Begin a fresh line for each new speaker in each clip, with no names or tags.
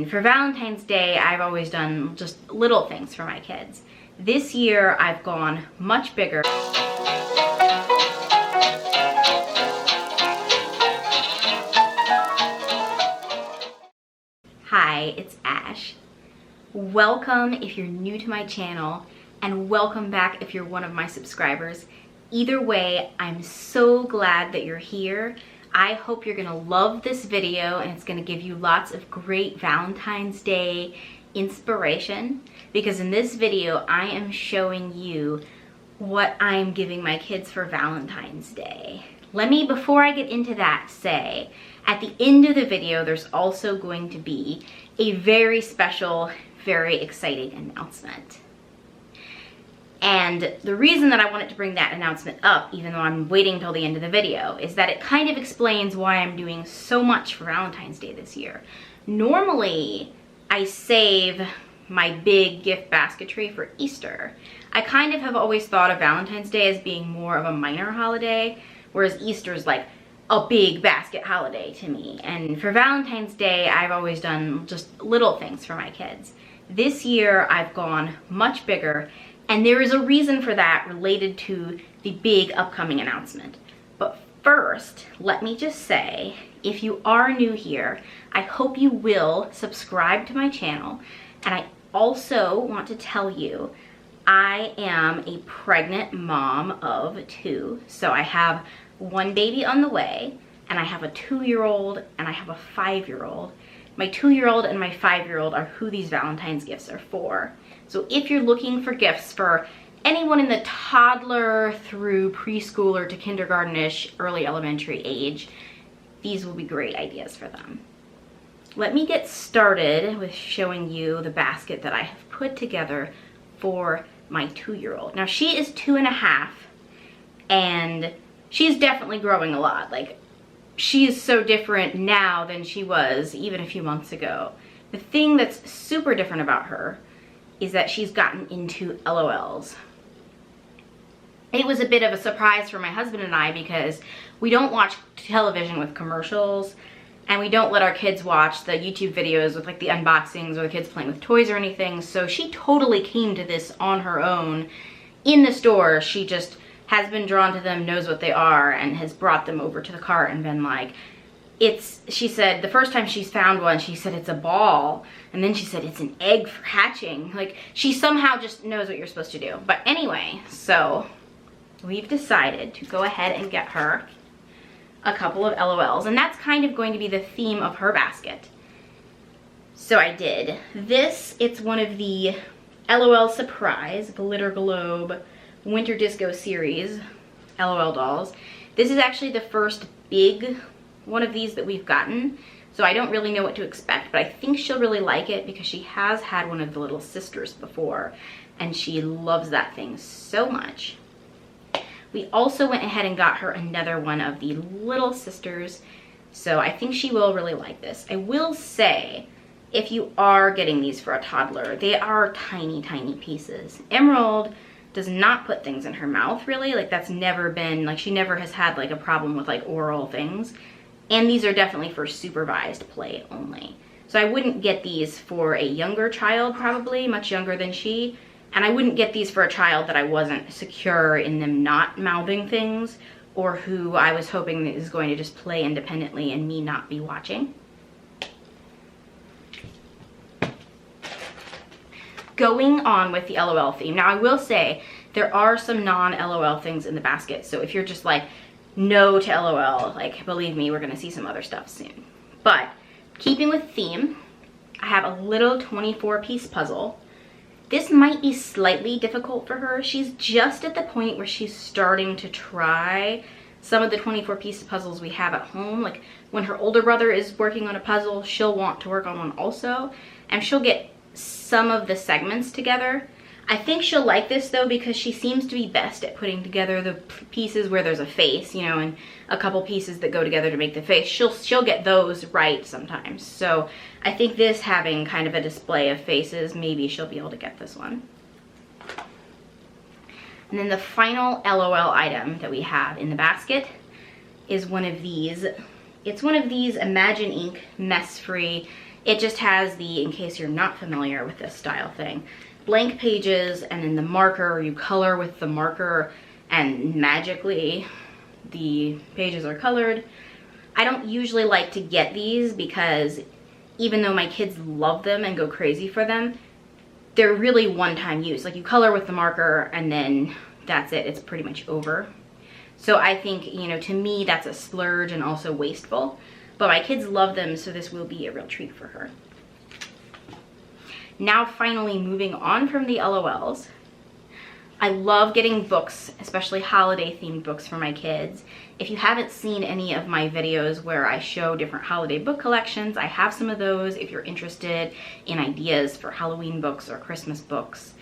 For Valentine's Day, I've always done just little things for my kids. This year, I've gone much bigger. Hi, it's Ash. Welcome if you're new to my channel, and welcome back if you're one of my subscribers. Either way, I'm so glad that you're here. I hope you're gonna love this video and it's gonna give you lots of great Valentine's Day inspiration, because in this video I am showing you what I'm giving my kids for Valentine's Day. Let me, before I get into that, say at the end of the video there's also going to be a very special, very exciting announcement. And the reason that I wanted to bring that announcement up, even though I'm waiting till the end of the video, is that it kind of explains why I'm doing so much for Valentine's Day this year. Normally, I save my big gift basketry for Easter. I kind of have always thought of Valentine's Day as being more of a minor holiday, whereas Easter's like a big basket holiday to me. And for Valentine's Day, I've always done just little things for my kids. This year, I've gone much bigger. And there is a reason for that related to the big upcoming announcement. But first, let me just say, if you are new here, I hope you will subscribe to my channel. And I also want to tell you, I am a pregnant mom of 2. So I have one baby on the way, and I have a 2-year-old, and I have a 5-year-old. My 2-year-old and my 5-year-old are who these Valentine's gifts are for. So if you're looking for gifts for anyone in the toddler through preschooler to kindergarten-ish, early elementary age, these will be great ideas for them. Let me get started with showing you the basket that I have put together for my 2-year-old. Now she is 2.5, and she's definitely growing a lot. Like, she is so different now than she was even a few months ago. The thing that's super different about her is that she's gotten into LOLs. It was a bit of a surprise for my husband and I, because we don't watch television with commercials, and we don't let our kids watch the YouTube videos with like the unboxings or the kids playing with toys or anything. So she totally came to this on her own in the store. She just has been drawn to them, knows what they are, and has brought them over to the cart and been like, she said the first time she's found one, she said it's a ball, and then she said it's an egg for hatching. Like, she somehow just knows what you're supposed to do. But anyway, so we've decided to go ahead and get her a couple of LOLs, and that's kind of going to be the theme of her basket. So I did this. It's one of the LOL Surprise Glitter Globe Winter Disco Series LOL dolls. This is actually the first big one of these that we've gotten, so I don't really know what to expect, but I think she'll really like it because she has had one of the little sisters before, and she loves that thing so much. We also went ahead and got her another one of the little sisters, so I think she will really like this. I will say, if you are getting these for a toddler, they are tiny, tiny pieces. Emerald does not put things in her mouth, really. Like, that's never been, like, she never has had like a problem with like oral things. And these are definitely for supervised play only. So I wouldn't get these for a younger child, probably, much younger than she. And I wouldn't get these for a child that I wasn't secure in them not mouthing things, or who I was hoping is going to just play independently and me not be watching. Going on with the LOL theme. Now I will say there are some non-LOL things in the basket, so if you're just like no to LOL, like, believe me, we're gonna see some other stuff soon. But keeping with theme, I have a little 24-piece puzzle. This might be slightly difficult for her. She's just at the point where she's starting to try some of the 24-piece puzzles we have at home. Like, when her older brother is working on a puzzle, she'll want to work on one also, and she'll get some of the segments together. I think she'll like this though, because she seems to be best at putting together the pieces where there's a face, you know, and a couple pieces that go together to make the face. She'll get those right sometimes. So I think this, having kind of a display of faces, maybe she'll be able to get this one. And then the final LOL item that we have in the basket is one of these. It's one of these Imagine Ink mess-free It just has the, in case you're not familiar with this style thing, blank pages, and then the marker, you color with the marker and magically the pages are colored. I don't usually like to get these because even though my kids love them and go crazy for them, they're really one-time use. Like, you color with the marker and then that's it, it's pretty much over. So I think, you know, to me that's a splurge and also wasteful, but my kids love them, so this will be a real treat for her. Now finally moving on from the LOLs, I love getting books, especially holiday themed books for my kids. If you haven't seen any of my videos where I show different holiday book collections, I have some of those if you're interested in ideas for Halloween books or Christmas books.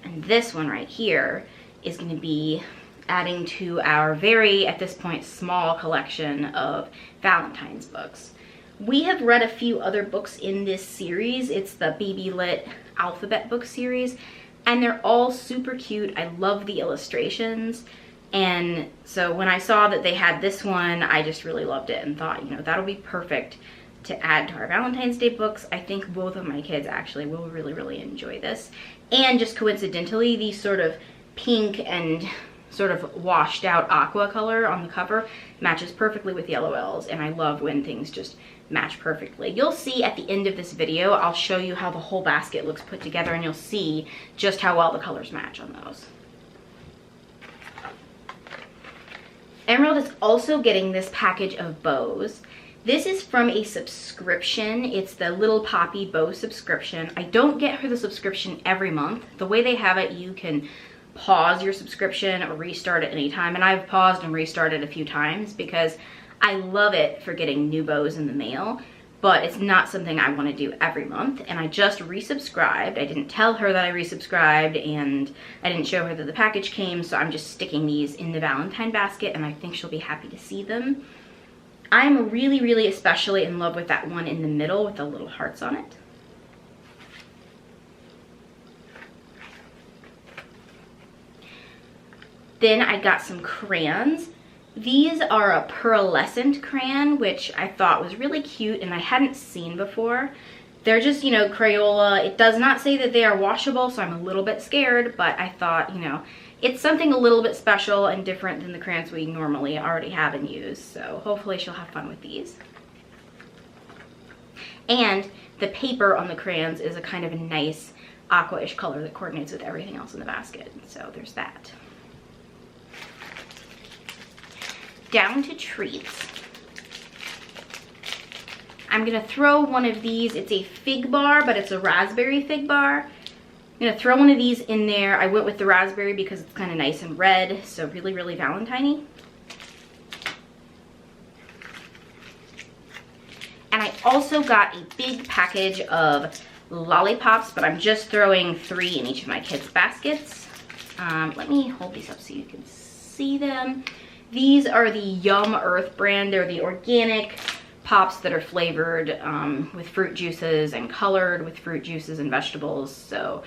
And this one right here is going to be adding to our very, at this point, small collection of Valentine's books. We have read a few other books in this series. It's the Baby Lit alphabet book series, and they're all super cute. I love the illustrations. And so when I saw that they had this one, I just really loved it and thought, you know, that'll be perfect to add to our Valentine's Day books. I think both of my kids actually will really, really enjoy this. And just coincidentally, these sort of pink and sort of washed out aqua color on the cover matches perfectly with the LOLs, and I love when things just match perfectly. You'll see at the end of this video, I'll show you how the whole basket looks put together, and you'll see just how well the colors match on those. Emerald is also getting this package of bows. This is from a subscription. It's the Little Poppy bow subscription. I don't get her the subscription every month. The way they have it, you can pause your subscription or restart at any time, and I've paused and restarted a few times because I love it for getting new bows in the mail, but it's not something I want to do every month. And I just resubscribed. I didn't tell her that I resubscribed, and I didn't show her that the package came, so I'm just sticking these in the Valentine basket, and I think she'll be happy to see them. I'm really, really especially in love with that one in the middle with the little hearts on it. Then I got some crayons. These are a pearlescent crayon, which I thought was really cute and I hadn't seen before. They're just, you know, Crayola. It does not say that they are washable, so I'm a little bit scared, but I thought, you know, it's something a little bit special and different than the crayons we normally already have and use, so hopefully she'll have fun with these. And the paper on the crayons is a kind of a nice aqua-ish color that coordinates with everything else in the basket, so there's that. Down to treats. I'm gonna throw one of these. It's a fig bar, but it's a raspberry fig bar. I'm gonna throw one of these in there. I went with the raspberry because it's kind of nice and red, so really, really Valentine-y. And I also got a big package of lollipops, but I'm just throwing 3 in each of my kids' baskets. Let me hold these up so you can see them. These are the Yum Earth brand. They're the organic pops that are flavored with fruit juices and colored with fruit juices and vegetables. So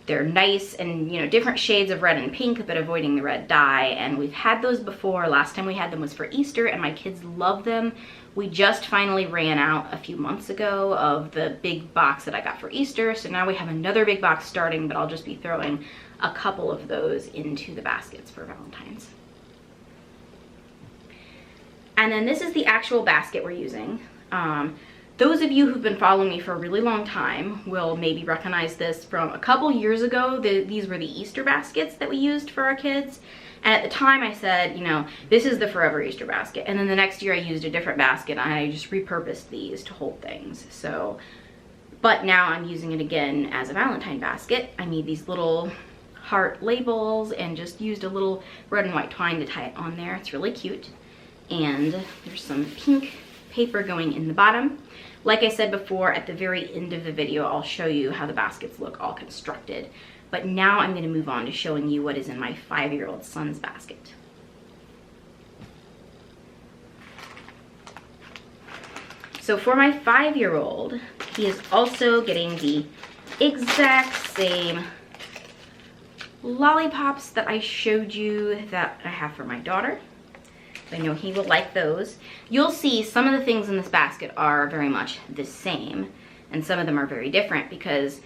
they're nice and, you know, different shades of red and pink, but avoiding the red dye. And we've had those before. Last time we had them was for Easter, and my kids love them. We just finally ran out a few months ago of the big box that I got for Easter. So now we have another big box starting, but I'll just be throwing a couple of those into the baskets for Valentine's. And then this is the actual basket we're using. Those of you who've been following me for a really long time will maybe recognize this from a couple years ago. These were the Easter baskets that we used for our kids. And at the time I said, you know, this is the forever Easter basket. And then the next year I used a different basket and I just repurposed these to hold things. So, but now I'm using it again as a Valentine basket. I made these little heart labels and just used a little red and white twine to tie it on there. It's really cute. And there's some pink paper going in the bottom. Like I said before, at the very end of the video, I'll show you how the baskets look all constructed. But now I'm going to move on to showing you what is in my 5-year-old son's basket. So for my 5-year-old, he is also getting the exact same lollipops that I showed you that I have for my daughter. I know he will like those. You'll see some of the things in this basket are very much the same. and some of them are very different because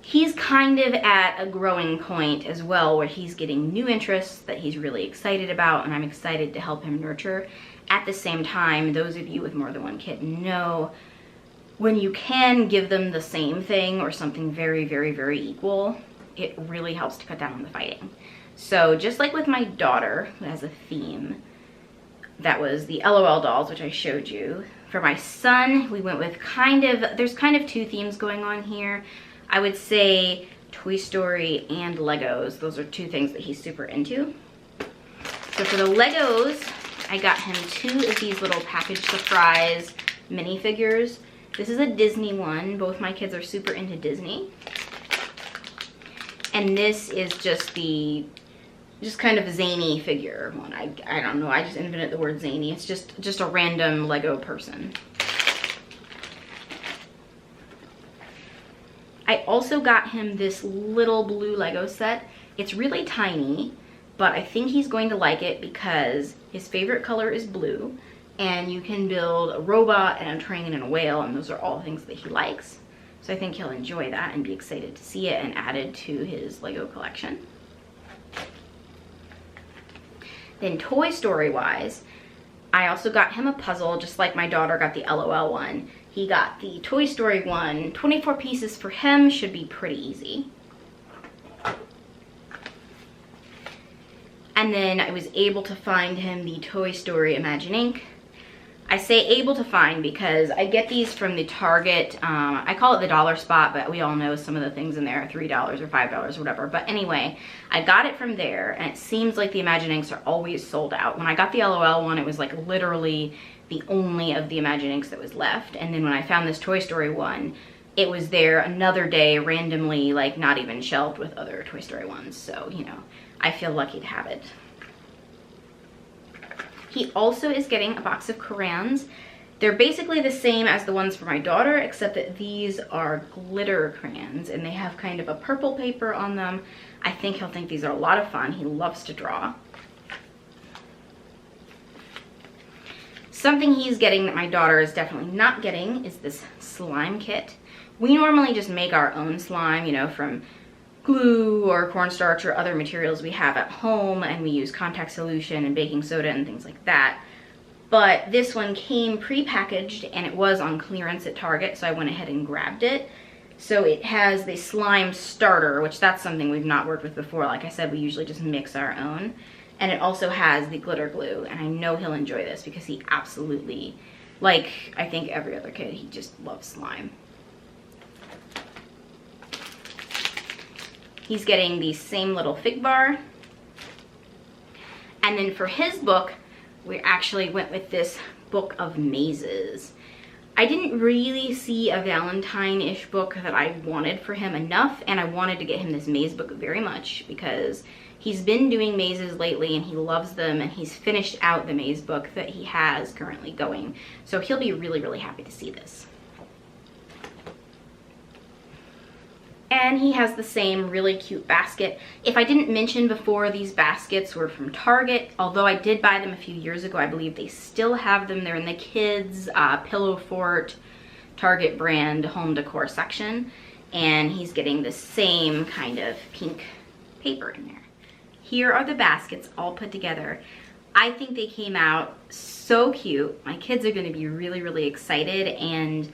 he's kind of at a growing point as well where he's getting new interests that he's really excited about, and I'm excited to help him nurture. At the same time, those of you with more than one kid know when you can give them the same thing or something very, very, very equal, it really helps to cut down on the fighting. So just like with my daughter, who has a theme, that was the LOL dolls, which I showed you. For my son, we went with there's kind of two themes going on here. I would say Toy Story and Legos. Those are two things that he's super into. So for the Legos, I got him 2 of these little package surprise minifigures. This is a Disney one. Both my kids are super into Disney. And this is just kind of zany figure one. I don't know, I just invented the word zany. It's just a random Lego person. I also got him this little blue Lego set. It's really tiny, but I think he's going to like it because his favorite color is blue, and you can build a robot and a train and a whale, and those are all things that he likes. So I think he'll enjoy that and be excited to see it and add it to his Lego collection. Then Toy Story wise, I also got him a puzzle, just like my daughter got the LOL one. He got the Toy Story one. 24 pieces for him should be pretty easy. And then I was able to find him the Toy Story Imagine Ink. I say able to find because I get these from the Target. I call it the dollar spot, but we all know some of the things in there are $3 or $5 or whatever. But anyway, I got it from there, and it seems like the Imagine Inks are always sold out. When I got the LOL one, it was like literally the only of the Imagine Inks that was left. And then when I found this Toy Story one, it was there another day randomly, like not even shelved with other Toy Story ones. So, you know, I feel lucky to have it. He also is getting a box of crayons. They're basically the same as the ones for my daughter, except that these are glitter crayons and they have kind of a purple paper on them. I think he'll think these are a lot of fun. He loves to draw. Something he's getting that my daughter is definitely not getting is this slime kit. We normally just make our own slime, you know, from glue or cornstarch or other materials we have at home, and we use contact solution and baking soda and things like that. But this one came pre-packaged and it was on clearance at Target, so I went ahead and grabbed it. So it has the slime starter, which that's something we've not worked with before. Like I said, we usually just mix our own. And it also has the glitter glue, and I know he'll enjoy this because he absolutely, like I think every other kid, he just loves slime. He's getting the same little fig bar. And then for his book, we actually went with this book of mazes. I didn't really see a Valentine-ish book that I wanted for him enough, and I wanted to get him this maze book very much because he's been doing mazes lately and he loves them, and he's finished out the maze book that he has currently going. So he'll be really, really happy to see this. And he has the same really cute basket. If I didn't mention before, these baskets were from Target. Although I did buy them a few years ago, I believe they still have them. They're in the kids' Pillow Fort Target brand home decor section. And he's getting the same kind of pink paper in there. Here are the baskets all put together. I think they came out so cute. My kids are gonna be really, really excited, and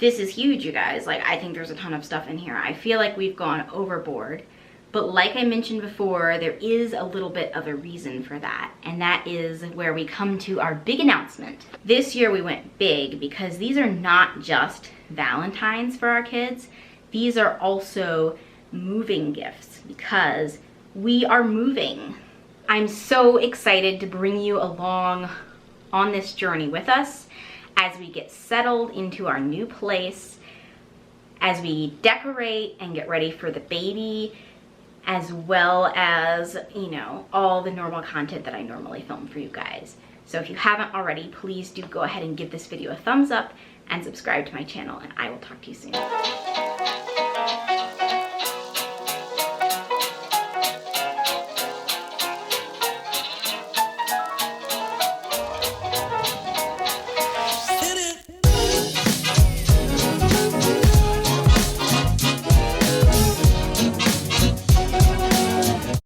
this is huge, you guys. Like, I think there's a ton of stuff in here. I feel like we've gone overboard. But like I mentioned before, there is a little bit of a reason for that. And that is where we come to our big announcement. This year we went big because these are not just Valentine's for our kids. These are also moving gifts because we are moving. I'm so excited to bring you along on this journey with us as we get settled into our new place, as we decorate and get ready for the baby, as well as, you know, all the normal content that I normally film for you guys. So if you haven't already, please do go ahead and give this video a thumbs up and subscribe to my channel, and I will talk to you soon.